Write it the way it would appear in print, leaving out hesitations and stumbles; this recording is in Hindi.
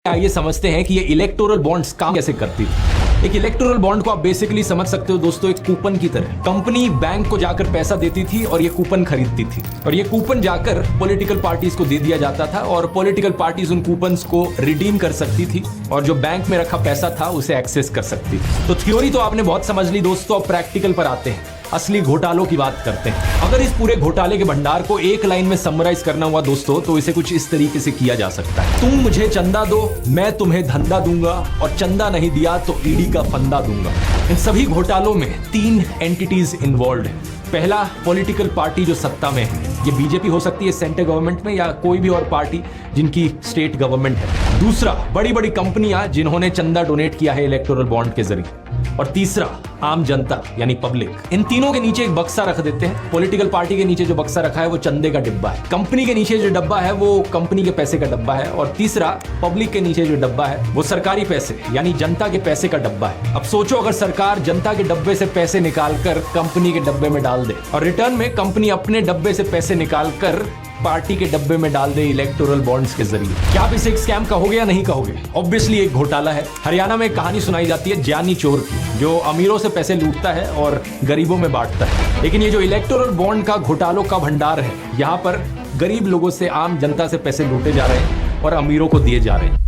आइए समझते हैं कि ये इलेक्टोरल बॉन्ड्स काम कैसे करती थी। एक इलेक्टोरल बॉन्ड को आप बेसिकली समझ सकते हो दोस्तों, एक कूपन की तरह। कंपनी बैंक को जाकर पैसा देती थी और ये कूपन खरीदती थी और ये कूपन जाकर पॉलिटिकल पार्टीज को दे दिया जाता था और पॉलिटिकल पार्टीज उन कूपन्स को रिडीम कर सकती थी और जो बैंक में रखा पैसा था उसे एक्सेस कर सकती थी। तो थ्योरी तो आपने बहुत समझ ली दोस्तों, अब प्रैक्टिकल पर आते हैं, असली घोटालों की बात करते हैं। अगर इस पूरे घोटाले के भंडार को एक लाइन में समराइज करना हुआ दोस्तों, तो इसे कुछ इस तरीके से किया जा सकता है। तुम मुझे चंदा दो, मैं तुम्हें धंधा दूंगा और चंदा नहीं दिया तो ईडी का फंदा दूंगा। इन सभी घोटालों में 3 एंटिटीज इन्वॉल्व है। पहला, पॉलिटिकल पार्टी जो सत्ता में है, ये बीजेपी हो सकती है सेंट्रल गवर्नमेंट में या कोई भी और पार्टी जिनकी स्टेट गवर्नमेंट है। दूसरा, बड़ी बड़ी कंपनियां जिन्होंने चंदा डोनेट किया है इलेक्टोरल बॉन्ड के जरिए। और तीसरा, आम जनता यानी पब्लिक। इन तीनों के नीचे एक बक्सा रख देते हैं। पॉलिटिकल पार्टी के नीचे जो बक्सा रखा है वो चंदे का डिब्बा है, कंपनी के नीचे जो डब्बा है वो कंपनी के पैसे का डब्बा है और तीसरा, पब्लिक के नीचे जो डब्बा है वो सरकारी पैसे यानी जनता के पैसे का डब्बा है। अब सोचो, अगर सरकार जनता के डब्बे से पैसे निकालकर कंपनी के डब्बे में डाल दे और रिटर्न में कंपनी अपने डब्बे से पैसे निकालकर पार्टी के डब्बे में डाल दे इलेक्टोरल बॉन्ड्स के जरिए, क्या आप इसे एक स्कैम कहोगे या नहीं कहोगे? ऑब्वियसली एक घोटाला है। हरियाणा में एक कहानी सुनाई जाती है ज्ञानी चोर की, जो अमीरों से पैसे लूटता है और गरीबों में बांटता है। लेकिन ये जो इलेक्टोरल बॉन्ड का घोटालों का भंडार है, यहाँ पर गरीब लोगों से, आम जनता से पैसे लूटे जा रहे हैं और अमीरों को दिए जा रहे हैं।